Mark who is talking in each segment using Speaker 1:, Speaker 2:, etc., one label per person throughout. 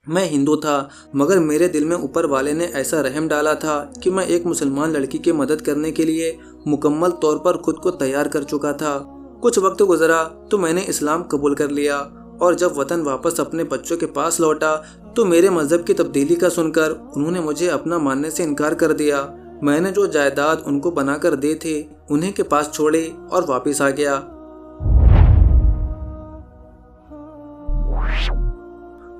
Speaker 1: मैं हिंदू था, मगर मेरे दिल में ऊपर वाले ने ऐसा रहम डाला था कि मैं एक मुसलमान लड़की की मदद करने के लिए मुकम्मल तौर पर खुद को तैयार कर चुका था। कुछ वक्त गुजरा तो मैंने इस्लाम कबूल कर लिया, और जब वतन वापस अपने बच्चों के पास लौटा तो मेरे मजहब की तब्दीली का सुनकर उन्होंने मुझे अपना मानने से इनकार कर दिया। मैंने जो जायदाद उनको बनाकर दी थी उन्हीं के पास छोड़ी और वापस आ गया।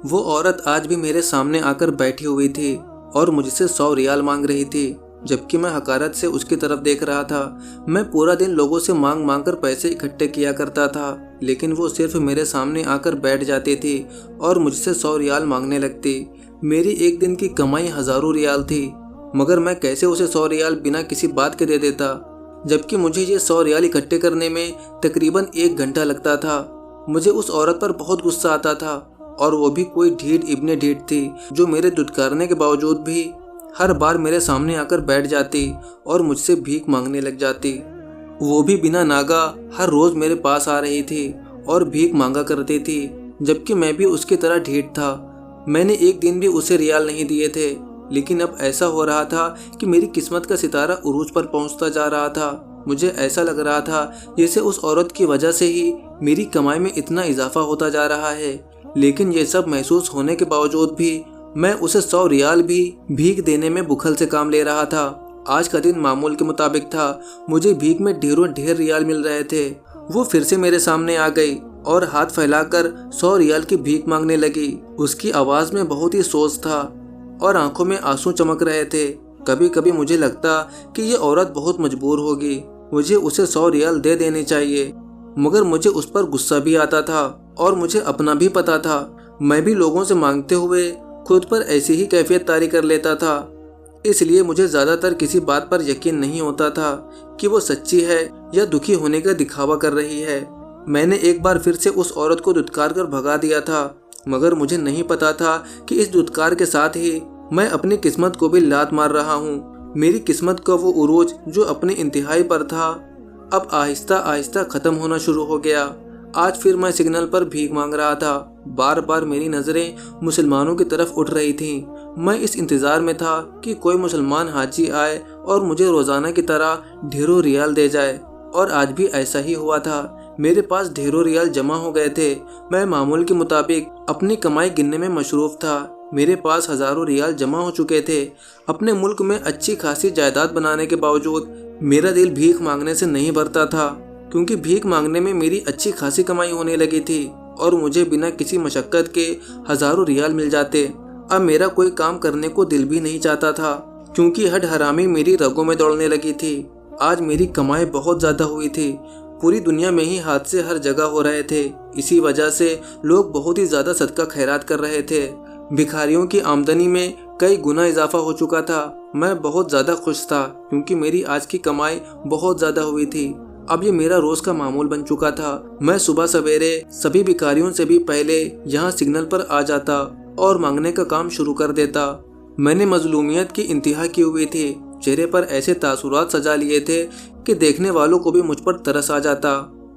Speaker 1: वो औरत आज भी मेरे सामने आकर बैठी हुई थी और मुझसे 100 रियाल मांग रही थी, जबकि मैं हकारत से उसकी तरफ देख रहा था। मैं पूरा दिन लोगों से मांग मांग कर पैसे इकट्ठे किया करता था, लेकिन वो सिर्फ मेरे सामने आकर बैठ जाती थी और मुझसे 100 रियाल मांगने लगती। मेरी एक दिन की कमाई हज़ारों रियाल थी, मगर मैं कैसे उसे 100 रियाल बिना किसी बात के दे देता, जबकि मुझे ये 100 रियाल इकट्ठे करने में तकरीबन 1 घंटा लगता था। मुझे उस औरत पर बहुत गुस्सा आता था, और वो भी कोई ढीठ इब्ने ढीठ थी, जो मेरे दुत्कारने के बावजूद भी हर बार मेरे सामने आकर बैठ जाती और मुझसे भीख मांगने लग जाती। वो भी बिना नागा हर रोज मेरे पास आ रही थी और भीख मांगा करती थी, जबकि मैं भी उसकी तरह ढीठ था। मैंने एक दिन भी उसे रियाल नहीं दिए थे, लेकिन अब ऐसा हो रहा था कि मेरी किस्मत का सितारा उरूज पर पहुंचता जा रहा था। मुझे ऐसा लग रहा था जैसे उस औरत की वजह से ही मेरी कमाई में इतना इजाफा होता जा रहा है। लेकिन ये सब महसूस होने के बावजूद भी मैं उसे 100 रियाल भी भीख देने में बुखल से काम ले रहा था। आज का दिन मामूल के मुताबिक था। मुझे भीख में ढेरों ढेर रियाल मिल रहे थे। वो फिर से मेरे सामने आ गई और हाथ फैलाकर 100 रियाल की भीख मांगने लगी। उसकी आवाज में बहुत ही सोच था और आंखों में आंसू चमक रहे थे। कभी कभी मुझे लगता कि ये औरत बहुत मजबूर होगी, मुझे उसे 100 रियाल दे देने चाहिए, मगर मुझे उस पर गुस्सा भी आता था और मुझे अपना भी पता था। मैं भी लोगों से मांगते हुए खुद पर ऐसी ही कैफियत तारी कर लेता था। इसलिए मुझे ज़्यादातर किसी बात पर यकीन नहीं होता था कि वो सच्ची है या दुखी होने का दिखावा कर रही है। मैंने एक बार फिर से उस औरत को दुत्कार कर भगा दिया था, मगर मुझे नहीं पता था कि इस दुत्कार के साथ ही मैं अपनी किस्मत को भी लात मार रहा हूँ। मेरी किस्मत का वो उरूज जो अपने इंतहाई पर था, अब आहिस्ता आहिस्ता ख़त्म होना शुरू हो गया। आज फिर मैं सिग्नल पर भीख मांग रहा था। बार बार मेरी नज़रें मुसलमानों की तरफ उठ रही थीं। मैं इस इंतज़ार में था कि कोई मुसलमान हाजी आए और मुझे रोज़ाना की तरह ढेरों रियाल दे जाए, और आज भी ऐसा ही हुआ था। मेरे पास ढेरों रियाल जमा हो गए थे। मैं मामूल के मुताबिक अपनी कमाई गिनने में मशरूफ़ था। मेरे पास हज़ारों रियाल जमा हो चुके थे। अपने मुल्क में अच्छी खासी जायदाद बनाने के बावजूद मेरा दिल भीख मांगने से नहीं भरता था, क्योंकि भीख मांगने में मेरी अच्छी खासी कमाई होने लगी थी और मुझे बिना किसी मशक्क़त के हज़ारों रियाल मिल जाते। अब मेरा कोई काम करने को दिल भी नहीं चाहता था, क्योंकि हड हरामी मेरी रगों में दौड़ने लगी थी। आज मेरी कमाई बहुत ज़्यादा हुई थी। पूरी दुनिया में ही हादसे हर जगह हो रहे थे। इसी वजह से लोग बहुत ही ज़्यादा सदका खैरात कर रहे थे। भिखारियों की आमदनी में कई गुना इजाफा हो चुका था। मैं बहुत ज़्यादा खुश था, क्योंकि मेरी आज की कमाई बहुत ज़्यादा हुई थी। अब ये मेरा रोज़ का मामूल बन चुका था। मैं सुबह सवेरे सभी भिखारियों से भी पहले यहाँ सिग्नल पर आ जाता और मांगने का काम शुरू कर देता। मैंने मजलूमियत की इंतहा की हुई थी। चेहरे पर ऐसे तासुरात सजा लिए थे कि देखने वालों को भी मुझ पर तरस आ जाता,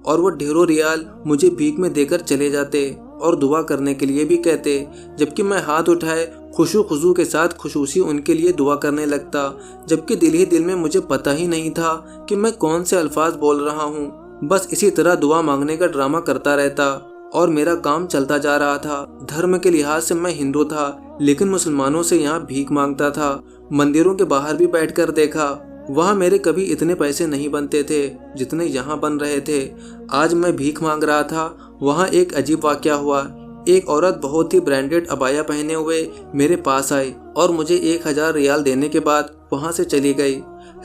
Speaker 1: और वो ढेरों रियाल मुझे भीख में देकर चले जाते और दुआ करने के लिए भी कहते, जबकि मैं हाथ उठाए खुशू के साथ खुशूसी उनके लिए दुआ करने लगता, जबकि दिल ही दिल में मुझे पता ही नहीं था कि मैं कौन से अल्फाज बोल रहा हूँ। बस इसी तरह दुआ मांगने का ड्रामा करता रहता और मेरा काम चलता जा रहा था। धर्म के लिहाज से मैं हिंदू था, लेकिन मुसलमानों से यहाँ भीख मांगता था। मंदिरों के बाहर भी बैठकर देखा, वहाँ मेरे कभी इतने पैसे नहीं बनते थे जितने यहाँ बन रहे थे। आज मैं भीख मांग रहा था, वहाँ एक अजीब वाक़या हुआ। एक औरत बहुत ही ब्रांडेड अबाया पहने हुए मेरे पास आई और मुझे 1000 रियाल देने के बाद वहाँ से चली गई।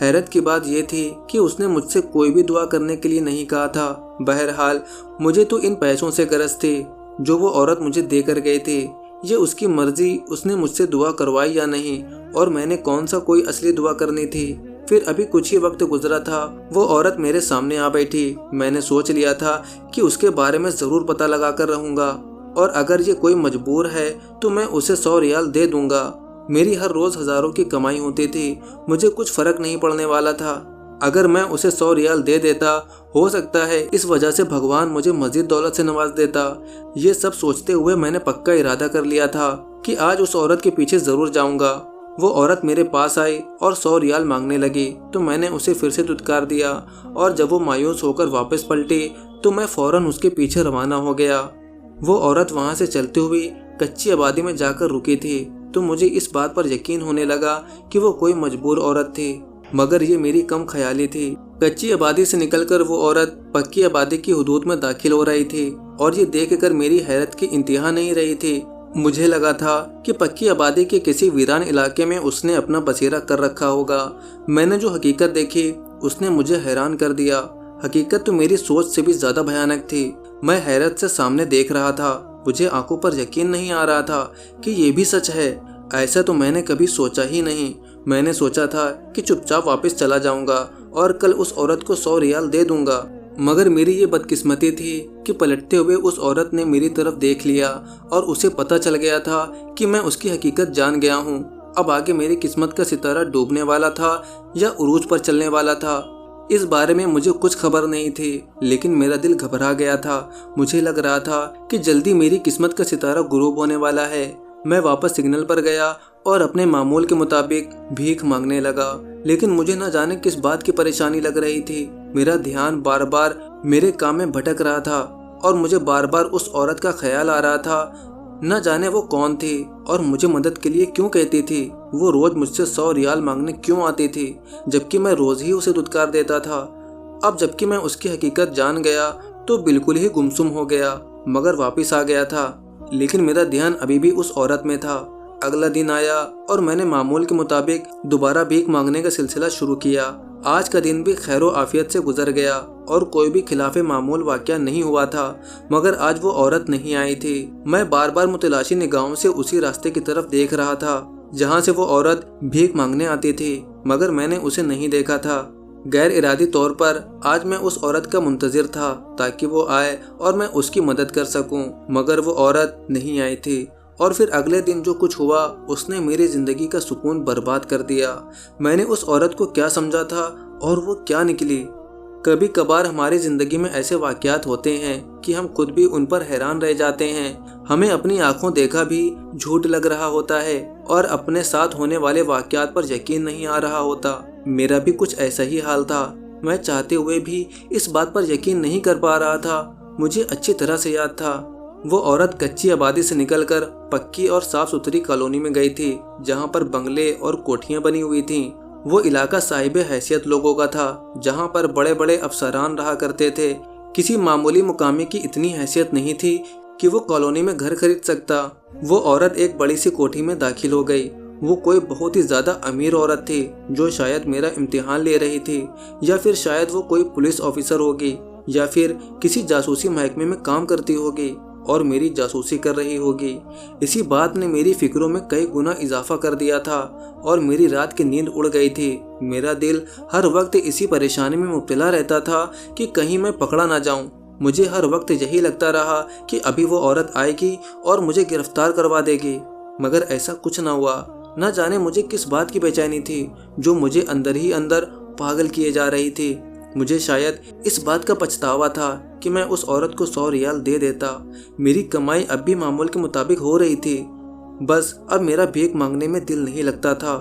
Speaker 1: हैरत की बात यह थी कि उसने मुझसे कोई भी दुआ करने के लिए नहीं कहा था। बहरहाल मुझे तो इन पैसों से गरज थी जो वो औरत मुझे देकर गई थी। ये उसकी मर्जी, उसने मुझसे दुआ करवाई या नहीं, और मैंने कौन सा कोई असली दुआ करनी थी। फिर अभी कुछ ही वक्त गुजरा था, वो औरत मेरे सामने आ बैठी। मैंने सोच लिया था कि उसके बारे में ज़रूर पता लगा कर रहूँगा, और अगर ये कोई मजबूर है तो मैं उसे 100 रियाल दे दूंगा। मेरी हर रोज़ हज़ारों की कमाई होती थी, मुझे कुछ फ़र्क नहीं पड़ने वाला था। अगर मैं उसे 100 रियाल दे देता, हो सकता है इस वजह से भगवान मुझे मज़ीद दौलत से नवाज देता। ये सब सोचते हुए मैंने पक्का इरादा कर लिया था कि आज उस औरत के पीछे ज़रूर जाऊंगा। वो औरत मेरे पास आई और 100 रियाल मांगने लगी तो मैंने उसे फिर से दुत्कार दिया और जब वो मायूस होकर वापस पलटी तो मैं फौरन उसके पीछे रवाना हो गया। वो औरत वहाँ से चलते हुए कच्ची आबादी में जाकर रुकी थी तो मुझे इस बात पर यकीन होने लगा कि वो कोई मजबूर औरत थी, मगर ये मेरी कम ख्याली थी। कच्ची आबादी से निकलकर वो औरत पक्की आबादी की हुदूद में दाखिल हो रही थी और ये देखकर मेरी हैरत की इंतहा नहीं रही थी। मुझे लगा था कि पक्की आबादी के किसी वीरान इलाके में उसने अपना बसेरा कर रखा होगा। मैंने जो हकीकत देखी उसने मुझे हैरान कर दिया। हकीकत तो मेरी सोच से भी ज्यादा भयानक थी। मैं हैरत से सामने देख रहा था। मुझे आंखों पर यकीन नहीं आ रहा था कि ये भी सच है। ऐसा तो मैंने कभी सोचा ही नहीं। मैंने सोचा था कि चुपचाप वापस चला जाऊंगा और कल उस औरत को 100 रियाल दे दूंगा, मगर मेरी ये बदकिस्मती थी कि पलटते हुए उस औरत ने मेरी तरफ देख लिया और उसे पता चल गया था कि मैं उसकी हकीकत जान गया हूँ। अब आगे मेरी किस्मत का सितारा डूबने वाला था या उरूज पर चलने वाला था, इस बारे में मुझे कुछ खबर नहीं थी, लेकिन मेरा दिल घबरा गया था। मुझे लग रहा था कि जल्दी मेरी किस्मत का सितारा गुरूब होने वाला है। मैं वापस सिग्नल पर गया और अपने मामूल के मुताबिक भीख मांगने लगा, लेकिन मुझे न जाने किस बात की परेशानी लग रही थी। मेरा ध्यान बार बार मेरे काम में भटक रहा था और मुझे बार बार उस औरत का ख्याल आ रहा था। न जाने वो कौन थी और मुझे मदद के लिए क्यों कहती थी। वो रोज मुझसे 100 रियाल मांगने क्यों आती थी, जबकि मैं रोज ही उसे दुत्कार देता था। अब जबकि मैं उसकी हकीकत जान गया तो बिल्कुल ही गुमसुम हो गया, मगर वापस आ गया था। लेकिन मेरा ध्यान अभी भी उस औरत में था। अगला दिन आया और मैंने मामूल के मुताबिक दोबारा भीख मांगने का सिलसिला शुरू किया। आज का दिन भी खैरो आफियत से गुजर गया और कोई भी खिलाफे मामूल वाक़या नहीं हुआ था, मगर आज वो औरत नहीं आई थी। मैं बार बार मुतलाशी निगाहों से उसी रास्ते की तरफ देख रहा था जहाँ से वो औरत भीख मांगने आती थी, मगर मैंने उसे नहीं देखा था। गैर इरादी तौर पर आज मैं उस औरत का मुंतजिर था ताकि वो आए और मैं उसकी मदद कर सकूं, मगर वो औरत नहीं आई थी। और फिर अगले दिन जो कुछ हुआ उसने मेरी जिंदगी का सुकून बर्बाद कर दिया। मैंने उस औरत को क्या समझा था और वो क्या निकली। कभी कभार हमारी जिंदगी में ऐसे वाक़यात होते हैं कि हम खुद भी उन पर हैरान रह जाते हैं। हमें अपनी आंखों देखा भी झूठ लग रहा होता है और अपने साथ होने वाले वाक़यात पर यकीन नहीं आ रहा होता। मेरा भी कुछ ऐसा ही हाल था। मैं चाहते हुए भी इस बात पर यकीन नहीं कर पा रहा था। मुझे अच्छी तरह से याद था वो औरत कच्ची आबादी से निकलकर पक्की और साफ सुथरी कॉलोनी में गई थी जहां पर बंगले और कोठियां बनी हुई थीं। वो इलाका साहिबे हैसियत लोगों का था जहां पर बड़े बड़े अफसरान रहा करते थे। किसी मामूली मुकामी की इतनी हैसियत नहीं थी कि वो कॉलोनी में घर खरीद सकता। वो औरत एक बड़ी सी कोठी में दाखिल हो गई। वो कोई बहुत ही ज्यादा अमीर औरत थी जो शायद मेरा इम्तिहान ले रही थी, या फिर शायद वो कोई पुलिस ऑफिसर होगी या फिर किसी जासूसी महकमे में काम करती होगी और मेरी जासूसी कर रही होगी। इसी बात ने मेरी फिक्रों में कई गुना इजाफा कर दिया था और मेरी रात की नींद उड़ गई थी। मेरा दिल हर वक्त इसी परेशानी में मुब्तला रहता था कि कहीं मैं पकड़ा ना जाऊं। मुझे हर वक्त यही लगता रहा कि अभी वो औरत आएगी और मुझे गिरफ्तार करवा देगी, मगर ऐसा कुछ ना हुआ। न जाने मुझे किस बात की बेचैनी थी जो मुझे अंदर ही अंदर पागल किए जा रही थी। मुझे शायद इस बात का पछतावा था कि मैं उस औरत को 100 रियाल दे देता। मेरी कमाई अब भी मामूल के मुताबिक हो रही थी, बस अब मेरा भीख मांगने में दिल नहीं लगता था।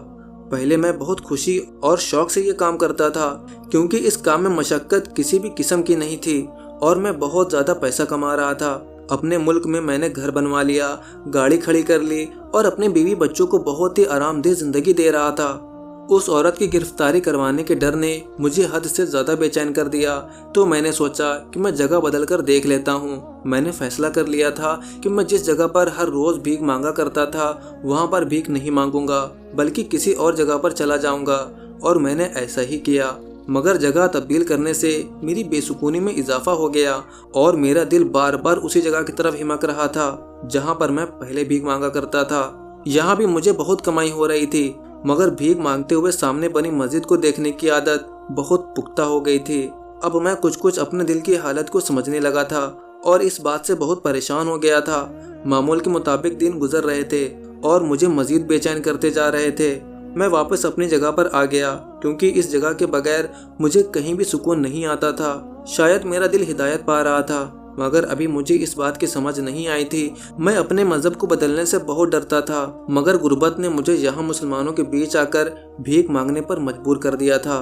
Speaker 1: पहले मैं बहुत खुशी और शौक से ये काम करता था क्योंकि इस काम में मशक्कत किसी भी किस्म की नहीं थी और मैं बहुत ज़्यादा पैसा कमा रहा था। अपने मुल्क में मैंने घर बनवा लिया, गाड़ी खड़ी कर ली और अपने बीवी बच्चों को बहुत ही आरामदेह जिंदगी दे रहा था। उस औरत की गिरफ्तारी करवाने के डर ने मुझे हद से ज़्यादा बेचैन कर दिया, तो मैंने सोचा कि मैं जगह बदल कर देख लेता हूँ। मैंने फैसला कर लिया था कि मैं जिस जगह पर हर रोज़ भीख मांगा करता था वहाँ पर भीख नहीं मांगूंगा, बल्कि किसी और जगह पर चला जाऊँगा। और मैंने ऐसा ही किया, मगर जगह तब्दील करने से मेरी बेसुकूनी में इजाफा हो गया और मेरा दिल बार बार उसी जगह की तरफ हिमक रहा था जहाँ पर मैं पहले भीख मांगा करता था। यहाँ भी मुझे बहुत कमाई हो रही थी, मगर भीख मांगते हुए सामने बनी मस्जिद को देखने की आदत बहुत पुख्ता हो गई थी। अब मैं कुछ कुछ अपने दिल की हालत को समझने लगा था और इस बात से बहुत परेशान हो गया था। मामूल के मुताबिक दिन गुजर रहे थे और मुझे मजीद बेचैन करते जा रहे थे। मैं वापस अपनी जगह पर आ गया क्योंकि इस जगह के बगैर मुझे कहीं भी सुकून नहीं आता था। शायद मेरा दिल हिदायत पा रहा था। मगर अभी मुझे इस बात की समझ नहीं आई थी। मैं अपने मजहब को बदलने से बहुत डरता था, मगर गुर्बत ने मुझे यहाँ मुसलमानों के बीच आकर भीख मांगने पर मजबूर कर दिया था।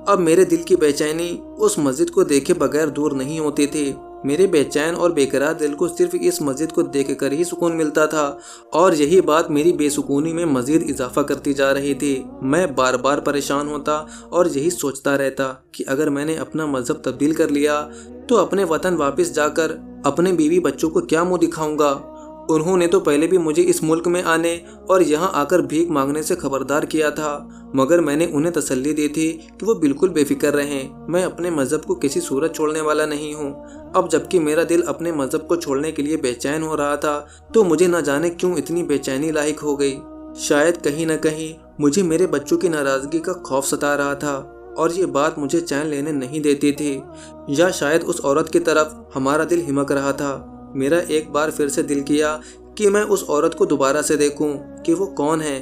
Speaker 1: अब मेरे दिल की बेचैनी उस मस्जिद को देखे बगैर दूर नहीं होती थी। मेरे बेचैन और बेकरार दिल को सिर्फ इस मस्जिद को देखकर ही सुकून मिलता था, और यही बात मेरी बेसुकूनी में मजीद इजाफा करती जा रही थी। मैं बार बार परेशान होता और यही सोचता रहता कि अगर मैंने अपना मजहब तब्दील कर लिया तो अपने वतन वापस जाकर अपने बीवी बच्चों को क्या मुंह दिखाऊंगा। उन्होंने तो पहले भी मुझे इस मुल्क में आने और यहाँ आकर भीख मांगने से खबरदार किया था, मगर मैंने उन्हें तसल्ली दी थी कि वो बिल्कुल बेफिक्र रहें। मैं अपने मजहब को किसी सूरत छोड़ने वाला नहीं हूँ। अब जबकि मेरा दिल अपने मजहब को छोड़ने के लिए बेचैन हो रहा था, तो मुझे न जाने क्यों इतनी बेचैनी लाहिक हो गई। शायद कहीं न कहीं मुझे मेरे बच्चों की नाराजगी का खौफ सता रहा था और ये बात मुझे चैन लेने नहीं देती थी, या शायद उस औरत की तरफ हमारा दिल हिमक रहा था। मेरा एक बार फिर से दिल किया कि मैं उस औरत को दोबारा से देखूं कि वो कौन है,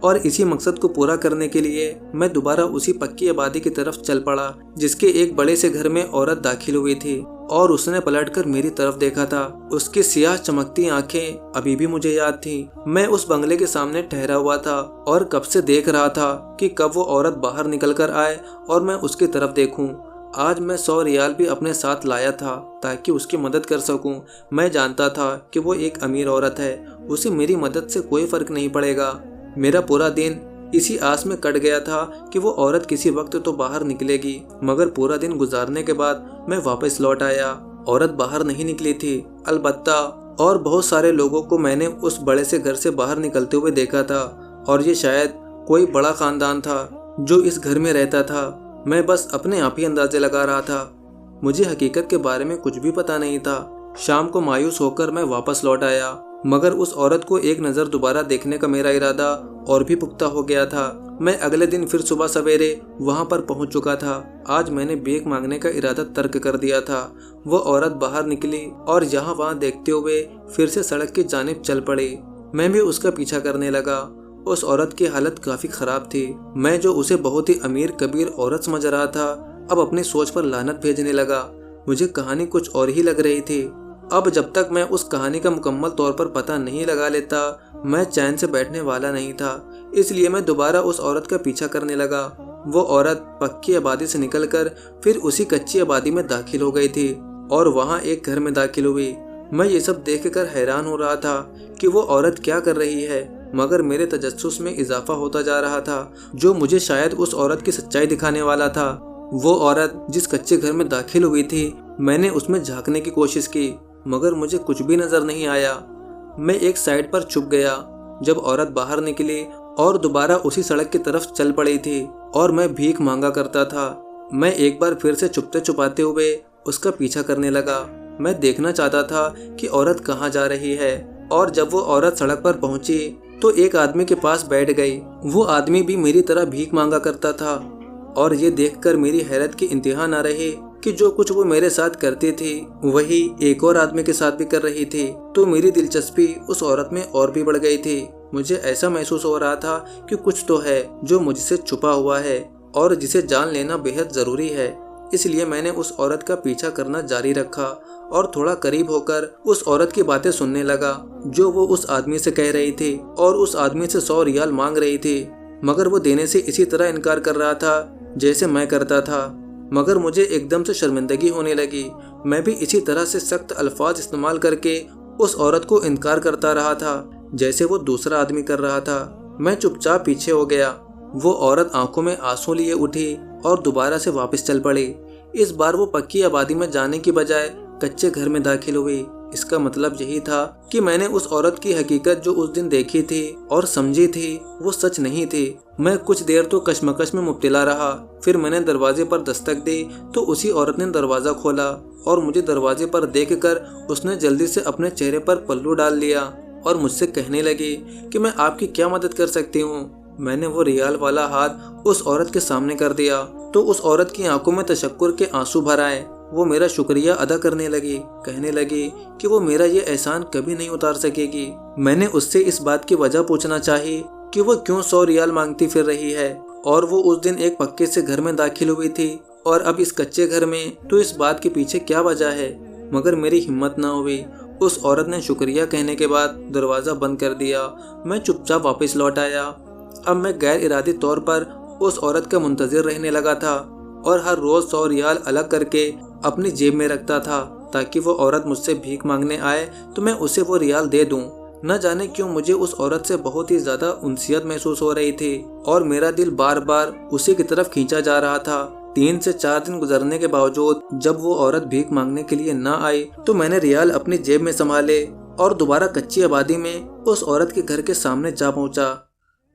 Speaker 1: और इसी मकसद को पूरा करने के लिए मैं दोबारा उसी पक्की आबादी की तरफ चल पड़ा जिसके एक बड़े से घर में औरत दाखिल हुई थी और उसने पलटकर मेरी तरफ देखा था। उसकी सियाह चमकती आंखें अभी भी मुझे याद थी। मैं उस बंगले के सामने ठहरा हुआ था और कब से देख रहा था कि कब वो औरत बाहर निकल कर आए और मैं उसकी तरफ देखूं। आज मैं 100 रियाल भी अपने साथ लाया था ताकि उसकी मदद कर सकूं। मैं जानता था कि वो एक अमीर औरत है, उसे मेरी मदद से कोई फर्क नहीं पड़ेगा। मेरा पूरा दिन इसी आस में कट गया था कि वो औरत किसी वक्त तो बाहर निकलेगी, मगर पूरा दिन गुजारने के बाद मैं वापस लौट आया। औरत बाहर नहीं निकली थी, अलबत्ता और बहुत सारे लोगों को मैंने उस बड़े से घर से बाहर निकलते हुए देखा था, और ये शायद कोई बड़ा खानदान था जो इस घर में रहता था। मैं बस अपने आप ही अंदाजे लगा रहा था। मुझे हकीकत के बारे में कुछ भी पता नहीं था। शाम को मायूस होकर मैं वापस लौट आया, मगर उस औरत को एक नज़र दोबारा देखने का मेरा इरादा और भी पुख्ता हो गया था। मैं अगले दिन फिर सुबह सवेरे वहां पर पहुंच चुका था। आज मैंने भीख मांगने का इरादा तर्क कर दिया था। वो औरत बाहर निकली और यहाँ वहाँ देखते हुए फिर से सड़क की जानिब चल पड़ी। मैं भी उसका पीछा करने लगा। उस औरत की हालत काफी खराब थी। मैं जो उसे बहुत ही अमीर कबीर औरत समझ रहा था, अब अपनी सोच पर लानत भेजने लगा। मुझे कहानी कुछ और ही लग रही थी। अब जब तक मैं उस कहानी का मुकम्मल तौर पर पता नहीं लगा लेता, मैं चैन से बैठने वाला नहीं था। इसलिए मैं दोबारा उस औरत का पीछा करने लगा। वो औरत पक्की आबादी से निकलकर फिर उसी कच्ची आबादी में दाखिल हो गई थी और वहाँ एक घर में दाखिल हुई। मैं ये सब देखकर हैरान हो रहा था कि वो औरत क्या कर रही है, मगर मेरे तजस्सुस में इजाफा होता जा रहा था, जो मुझे शायद उस औरत की सच्चाई दिखाने वाला था। वो औरत जिस कच्चे घर में दाखिल हुई थी, मैंने उसमें झांकने की कोशिश की, मगर मुझे कुछ भी नजर नहीं आया। मैं एक साइड पर छुप गया। जब औरत बाहर निकली और दोबारा उसी सड़क की तरफ चल पड़ी थी और मैं भीख मांगा करता था, मैं एक बार फिर से छुपते छुपाते हुए उसका पीछा करने लगा। मैं देखना चाहता था कि औरत कहाँ जा रही है, और जब वो औरत सड़क पर पहुंची तो एक आदमी के पास बैठ गई। वो आदमी भी मेरी तरह भीख मांगा करता था, और ये देखकर मेरी हैरत की इंतहा न रही कि जो कुछ वो मेरे साथ करती थी वही एक और आदमी के साथ भी कर रही थी। तो मेरी दिलचस्पी उस औरत में और भी बढ़ गई थी। मुझे ऐसा महसूस हो रहा था कि कुछ तो है जो मुझसे छुपा हुआ है और जिसे जान लेना बेहद जरूरी है। इसलिए मैंने उस औरत का पीछा करना जारी रखा और थोड़ा करीब होकर उस औरत की बातें सुनने लगा, जो वो उस आदमी से कह रही थी, और उस आदमी से 100 रियाल मांग रही थी, मगर वो देने से इसी तरह इनकार कर रहा था जैसे मैं करता था। मगर मुझे एकदम से शर्मिंदगी होने लगी। मैं भी इसी तरह से सख्त अल्फाज इस्तेमाल करके उस औरत को इनकार करता रहा था जैसे वो दूसरा आदमी कर रहा था। मैं चुपचाप पीछे हो गया। वो औरत आंखों में आंसू लिए उठी और दोबारा से वापस चल पड़ी। इस बार वो पक्की आबादी में जाने की बजाय कच्चे घर में दाखिल हुई। इसका मतलब यही था कि मैंने उस औरत की हकीकत जो उस दिन देखी थी और समझी थी वो सच नहीं थी। मैं कुछ देर तो कश्मकश में मुब्तला रहा। फिर मैंने दरवाजे पर दस्तक दी तो उसी औरत ने दरवाज़ा खोला और मुझे दरवाजे पर देखकर उसने जल्दी से अपने चेहरे पर पल्लू डाल लिया और मुझसे कहने लगी कि मैं आपकी क्या मदद कर सकती हूँ। मैंने वो रियाल वाला हाथ उस औरत के सामने कर दिया तो उस औरत की आंखों में तशक्कुर के आंसू भर आए। वो मेरा शुक्रिया अदा करने लगी, कहने लगी कि वो मेरा ये एहसान कभी नहीं उतार सकेगी। मैंने उससे इस बात की वजह पूछना चाही कि वो क्यों 100 रियाल मांगती फिर रही है, और वो उस दिन एक पक्के से घर में दाखिल हुई थी और अब इस कच्चे घर में, तो इस बात के पीछे क्या वजह है। मगर मेरी हिम्मत ना हुई। उस औरत ने शुक्रिया कहने के बाद दरवाज़ा बंद कर दिया। मैं चुपचाप वापस लौट आया। अब मैं गैर इरादी तौर पर उस औरत का मुंतज़िर रहने लगा था और हर रोज़ 100 रियाल अलग करके अपनी जेब में रखता था ताकि वो औरत मुझसे भीख मांगने आए तो मैं उसे वो रियाल दे दूं। न जाने क्यों मुझे उस औरत से बहुत ही ज़्यादा उनसियत महसूस हो रही थी और मेरा दिल बार बार उसी की तरफ खींचा जा रहा था। 3 से 4 दिन गुजरने के बावजूद जब वो औरत भीख मांगने के लिए न आई तो मैंने रियाल अपनी जेब में संभाले और दोबारा कच्ची आबादी में उस औरत के घर के सामने जा पहुंचा।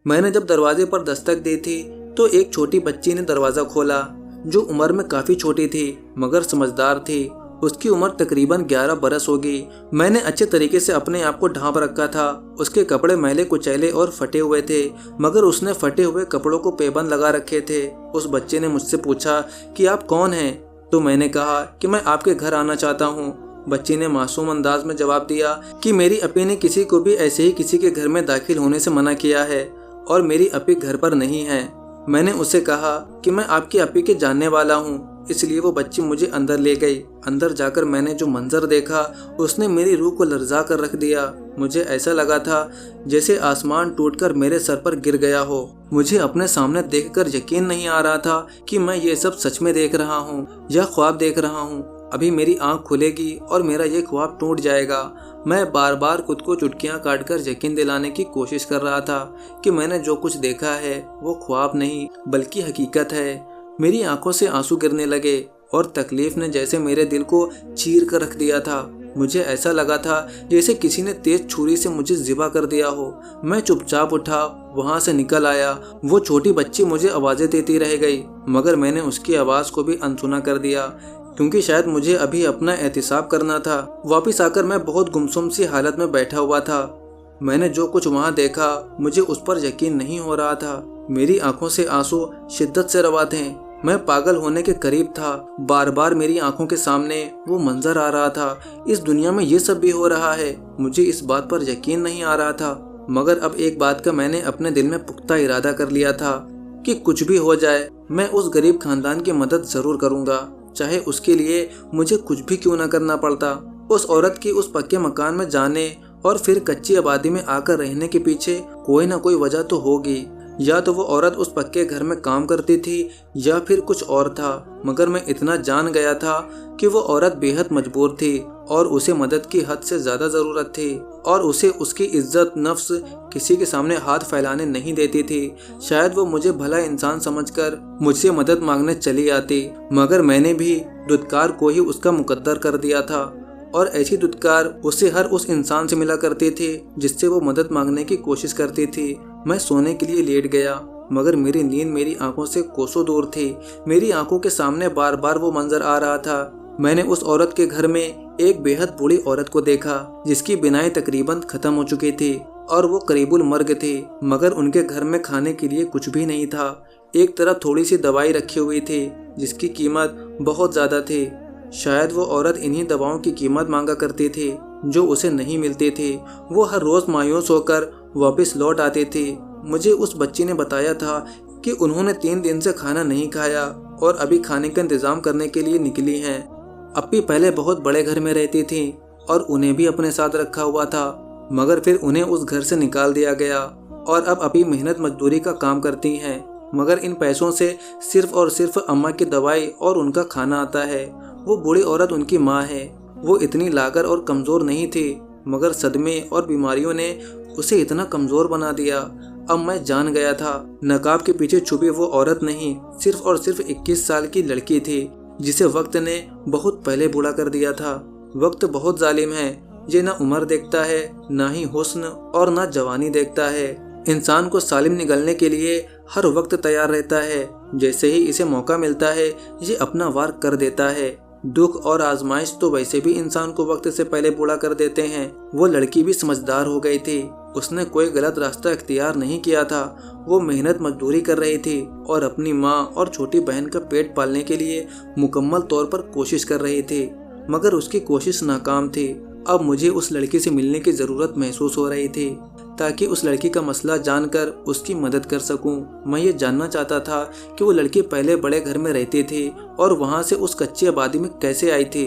Speaker 1: मैंने जब दरवाजे पर दस्तक दी थी तो एक छोटी बच्ची ने दरवाज़ा खोला, जो उम्र में काफ़ी छोटी थी मगर समझदार थी। उसकी उम्र तकरीबन 11 बरस होगी। मैंने अच्छे तरीके से अपने आप को ढांप रखा था। उसके कपड़े मैले कुचैले और फटे हुए थे मगर उसने फटे हुए कपड़ों को पैबंद लगा रखे थे। उस बच्चे ने मुझसे पूछा कि आप कौन हैं? तो मैंने कहा कि मैं आपके घर आना चाहता हूँ। बच्ची ने मासूम अंदाज में जवाब दिया कि मेरी अपी ने किसी को भी ऐसे ही किसी के घर में दाखिल होने से मना किया है और मेरी अपी घर पर नहीं है। मैंने उसे कहा कि मैं आपकी अपी के जानने वाला हूँ, इसलिए वो बच्ची मुझे अंदर ले गई। अंदर जाकर मैंने जो मंजर देखा उसने मेरी रूह को लर्जा कर रख दिया। मुझे ऐसा लगा था जैसे आसमान टूटकर मेरे सर पर गिर गया हो। मुझे अपने सामने देखकर यकीन नहीं आ रहा था कि मैं ये सब सच में देख रहा हूँ या ख्वाब देख रहा हूँ। अभी मेरी आंख खुलेगी और मेरा ये ख्वाब टूट जाएगा। मैं बार बार खुद को चुटकियां काटकर यकीन दिलाने की कोशिश कर रहा था कि मैंने जो कुछ देखा है वो ख्वाब नहीं बल्कि हकीकत है। मेरी आंखों से आंसू गिरने लगे और तकलीफ ने जैसे मेरे दिल को चीर कर रख दिया था। मुझे ऐसा लगा था जैसे किसी ने तेज छुरी से मुझे ज़िबा कर दिया हो। मैं चुपचाप उठा, वहाँ से निकल आया। वो छोटी बच्ची मुझे आवाज़ें देती रह गई मगर मैंने उसकी आवाज़ को भी अनसुना कर दिया क्योंकि शायद मुझे अभी अपना एहतिसाब करना था। वापस आकर मैं बहुत गुमसुम सी हालत में बैठा हुआ था। मैंने जो कुछ वहाँ देखा मुझे उस पर यकीन नहीं हो रहा था। मेरी आंखों से आंसू शिद्दत से रवा थे। मैं पागल होने के करीब था। बार बार मेरी आंखों के सामने वो मंजर आ रहा था। इस दुनिया में ये सब भी हो रहा है। मुझे इस बात पर यकीन नहीं आ रहा था मगर अब एक बात का मैंने अपने दिल में पुख्ता इरादा कर लिया था कि कुछ भी हो जाए मैं उस गरीब खानदान की मदद जरूर करूँगा, चाहे उसके लिए मुझे कुछ भी क्यों न करना पड़ता। उस औरत की उस पक्के मकान में जाने और फिर कच्ची आबादी में आकर रहने के पीछे कोई ना कोई वजह तो होगी। या तो वो औरत उस पक्के घर में काम करती थी या फिर कुछ और था। मगर मैं इतना जान गया था कि वो औरत बेहद मजबूर थी और उसे मदद की हद से ज़्यादा ज़रूरत थी और उसे उसकी इज्जत नफ्स किसी के सामने हाथ फैलाने नहीं देती थी। शायद वो मुझे भला इंसान समझकर मुझसे मदद मांगने चली आती मगर मैंने भी दुत्कार को ही उसका मुकद्दर कर दिया था और ऐसी दुत्कार उसे हर उस इंसान से मिला करती थी जिससे वो मदद मांगने की कोशिश करती थी। मैं सोने के लिए लेट गया मगर मेरी नींद मेरी आंखों से कोसों दूर थी। मेरी आंखों के सामने बार बार वो मंजर आ रहा था। मैंने उस औरत के घर में एक बेहद बूढ़ी औरत को देखा जिसकी बिनाई तकरीबन खत्म हो चुकी थी और वो करीबुल मर्ग थी मगर उनके घर में खाने के लिए कुछ भी नहीं था। एक तरफ थोड़ी सी दवाई रखी हुई थी जिसकी कीमत बहुत ज़्यादा थी। शायद वो औरत इन्हीं दवाओं की कीमत मांगा करती थी जो उसे नहीं मिलती थी। वो हर रोज़ मायूस होकर वापस लौट आती थी। मुझे उस बच्ची ने बताया था कि उन्होंने 3 दिन से खाना नहीं खाया और अभी खाने का इंतज़ाम करने के लिए निकली हैं। अपी पहले बहुत बड़े घर में रहती थी और उन्हें भी अपने साथ रखा हुआ था मगर फिर उन्हें उस घर से निकाल दिया गया और अब अपी मेहनत मजदूरी का काम करती हैं मगर इन पैसों से सिर्फ और सिर्फ अम्मा की दवाई और उनका खाना आता है। वो बूढ़ी औरत उनकी माँ है। वो इतनी लागर और कमज़ोर नहीं थी मगर सदमे और बीमारियों ने उसे इतना कमज़ोर बना दिया। अब मैं जान गया था नकाब के पीछे छुपी वो औरत नहीं सिर्फ और सिर्फ 21 साल की लड़की थी जिसे वक्त ने बहुत पहले बूढ़ा कर दिया था। वक्त बहुत जालिम है। ये ना उम्र देखता है, ना ही हुस्न और ना जवानी देखता है। इंसान को सालिम निगलने के लिए हर वक्त तैयार रहता है। जैसे ही इसे मौका मिलता है ये अपना वार कर देता है। दुख और आजमाइश तो वैसे भी इंसान को वक्त से पहले बूढ़ा कर देते हैं। वो लड़की भी समझदार हो गई थी। उसने कोई गलत रास्ता इख्तियार नहीं किया था। वो मेहनत मजदूरी कर रही थी और अपनी माँ और छोटी बहन का पेट पालने के लिए मुकम्मल तौर पर कोशिश कर रही थी मगर उसकी कोशिश नाकाम थी। अब मुझे उस लड़की से मिलने की ज़रूरत महसूस हो रही थी ताकि उस लड़की का मसला जानकर उसकी मदद कर सकूं। मैं ये जानना चाहता था कि वो लड़की पहले बड़े घर में रहती थी और वहाँ से उस कच्ची आबादी में कैसे आई थी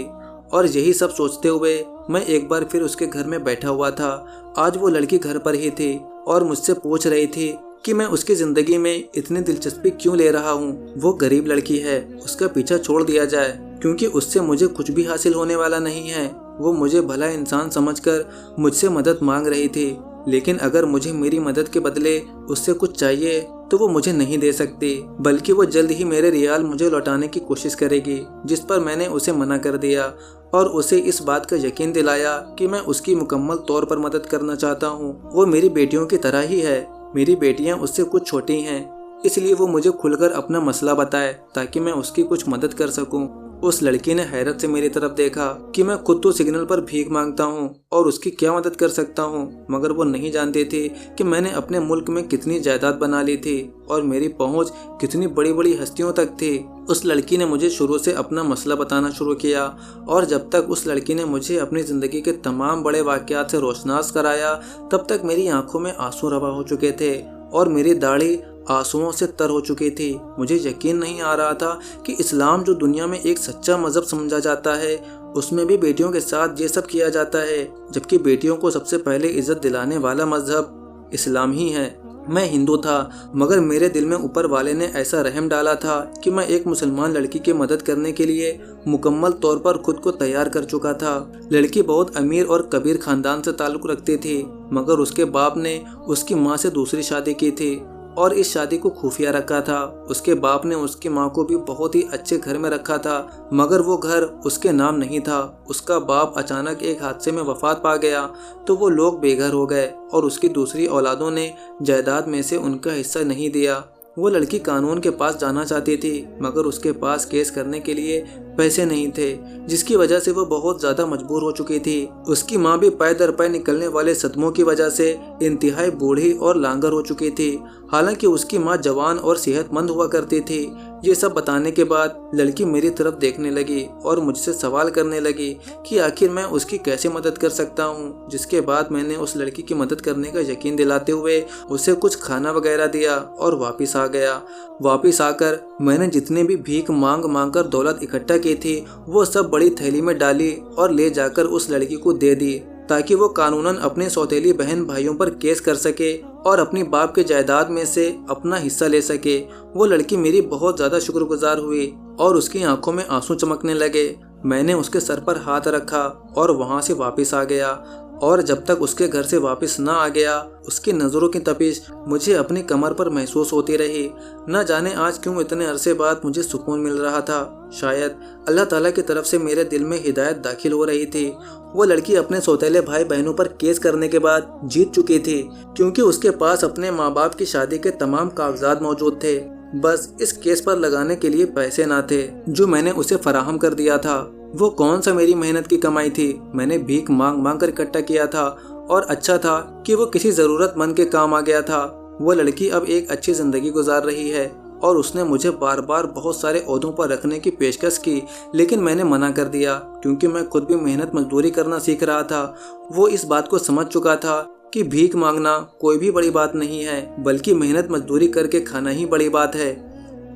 Speaker 1: और यही सब सोचते हुए मैं एक बार फिर उसके घर में बैठा हुआ था। आज वो लड़की घर पर ही थी और मुझसे पूछ रही थी कि मैं उसकी ज़िंदगी में इतनी दिलचस्पी क्यों ले रहा हूँ। वो गरीब लड़की है, उसका पीछा छोड़ दिया जाए क्योंकि उससे मुझे कुछ भी हासिल होने वाला नहीं है। वो मुझे भला इंसान समझकर मुझसे मदद मांग रही थी, लेकिन अगर मुझे मेरी मदद के बदले उससे कुछ चाहिए तो वो मुझे नहीं दे सकती, बल्कि वो जल्द ही मेरे रियाल मुझे लौटाने की कोशिश करेगी। जिस पर मैंने उसे मना कर दिया और उसे इस बात का यकीन दिलाया कि मैं उसकी मुकम्मल तौर पर मदद करना चाहता हूँ। वो मेरी बेटियों की तरह ही है। मेरी बेटियाँ उससे कुछ छोटी हैं, इसलिए वो मुझे खुलकर अपना मसला बताए ताकि मैं उसकी कुछ मदद कर सकूं। उस लड़की ने हैरत से मेरी तरफ देखा कि मैं खुद तो सिग्नल पर भीख मांगता हूँ और उसकी क्या मदद कर सकता हूँ, मगर वो नहीं जानती थी कि मैंने अपने मुल्क में कितनी जायदाद बना ली थी और मेरी पहुँच कितनी बड़ी बड़ी हस्तियों तक थी। उस लड़की ने मुझे शुरू से अपना मसला बताना शुरू किया और जब तक उस लड़की ने मुझे अपनी ज़िंदगी के तमाम बड़े वाक़यात से रोशनास कराया, तब तक मेरी आंखों में आंसू रवा हो चुके थे और मेरी दाढ़ी आंसुओं से तर हो चुकी थी। मुझे यकीन नहीं आ रहा था कि इस्लाम, जो दुनिया में एक सच्चा मज़हब समझा जाता है, उसमें भी बेटियों के साथ ये सब किया जाता है, जबकि बेटियों को सबसे पहले इज्जत दिलाने वाला मज़हब इस्लाम ही है। मैं हिंदू था, मगर मेरे दिल में ऊपर वाले ने ऐसा रहम डाला था कि मैं एक मुसलमान लड़की की मदद करने के लिए मुकम्मल तौर पर खुद को तैयार कर चुका था। लड़की बहुत अमीर और कबीर खानदान से ताल्लुक़ रखती थी, मगर उसके बाप ने उसकी माँ से दूसरी शादी की थी और इस शादी को खुफिया रखा था। उसके बाप ने उसकी माँ को भी बहुत ही अच्छे घर में रखा था, मगर वो घर उसके नाम नहीं था। उसका बाप अचानक एक हादसे में वफात पा गया तो वो लोग बेघर हो गए और उसकी दूसरी औलादों ने जायदाद में से उनका हिस्सा नहीं दिया। वो लड़की कानून के पास जाना चाहती थी, मगर उसके पास केस करने के लिए पैसे नहीं थे, जिसकी वजह से वो बहुत ज़्यादा मजबूर हो चुकी थी। उसकी माँ भी पै दर पै निकलने वाले सदमों की वजह से इंतहाई बूढ़ी और लांगर हो चुकी थी। हालांकि उसकी माँ जवान और सेहतमंद हुआ करती थी। ये सब बताने के बाद लड़की मेरी तरफ देखने लगी और मुझसे सवाल करने लगी कि आखिर मैं उसकी कैसे मदद कर सकता हूँ। जिसके बाद मैंने उस लड़की की मदद करने का यकीन दिलाते हुए उसे कुछ खाना वगैरह दिया और वापस आ गया। वापस आकर मैंने जितने भी भीख मांग मांग कर दौलत इकट्ठा की थी वो सब बड़ी थैली में डाली और ले जाकर उस लड़की को दे दी, ताकि वो कानूनन अपने सौतेली बहन भाइयों पर केस कर सके और अपनी बाप के जायदाद में से अपना हिस्सा ले सके। वो लड़की मेरी बहुत ज़्यादा शुक्रगुजार हुई और उसकी आंखों में आंसू चमकने लगे। मैंने उसके सर पर हाथ रखा और वहाँ से वापस आ गया और जब तक उसके घर से वापस ना आ गया उसकी नज़रों की तपिश मुझे अपनी कमर पर महसूस होती रही। न जाने आज क्यों इतने अरसे बाद मुझे सुकून मिल रहा था। शायद अल्लाह ताला की तरफ से मेरे दिल में हिदायत दाखिल हो रही थी। वो लड़की अपने सौतेले भाई बहनों पर केस करने के बाद जीत चुकी थी, क्योंकि उसके पास अपने माँ बाप की शादी के तमाम कागजात मौजूद थे। बस इस केस पर लगाने के लिए पैसे ना थे जो मैंने उसे फराहम कर दिया था। वो कौन सा मेरी मेहनत की कमाई थी, मैंने भीख मांग मांग कर इकट्ठा किया था और अच्छा था कि वो किसी ज़रूरतमंद के काम आ गया था। वो लड़की अब एक अच्छी ज़िंदगी गुजार रही है और उसने मुझे बार बार बहुत सारे ओहदों पर रखने की पेशकश की, लेकिन मैंने मना कर दिया क्योंकि मैं खुद भी मेहनत मजदूरी करना सीख रहा था। वो इस बात को समझ चुका था कि भीख मांगना कोई भी बड़ी बात नहीं है, बल्कि मेहनत मजदूरी करके खाना ही बड़ी बात है।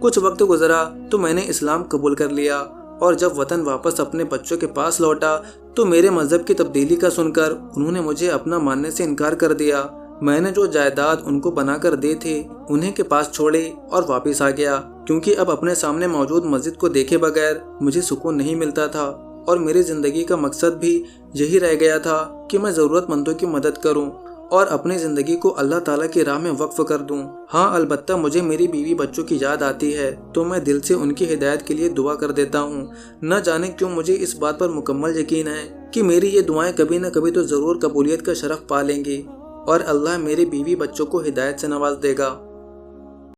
Speaker 1: कुछ वक्त गुजरा तो मैंने इस्लाम कबूल कर लिया और जब वतन वापस अपने बच्चों के पास लौटा तो मेरे मज़हब की तब्दीली का सुनकर उन्होंने मुझे अपना मानने से इनकार कर दिया। मैंने जो जायदाद उनको बनाकर दी थी उन्हीं के पास छोड़ी और वापस आ गया, क्योंकि अब अपने सामने मौजूद मस्जिद को देखे बगैर मुझे सुकून नहीं मिलता था और मेरी ज़िंदगी का मकसद भी यही रह गया था कि मैं ज़रूरतमंदों की मदद करूं और अपनी ज़िंदगी को अल्लाह ताला की राह में वक्फ कर दूं। हाँ, अलबत्ता मुझे मेरी बीवी बच्चों की याद आती है तो मैं दिल से उनकी हिदायत के लिए दुआ कर देता हूँ। न जाने क्यों मुझे इस बात पर मुकम्मल यकीन है कि मेरी ये दुआएं कभी न कभी तो ज़रूर कबूलियत का शरफ पा लेंगी और अल्लाह मेरी बीवी बच्चों को हिदायत से नवाज देगा।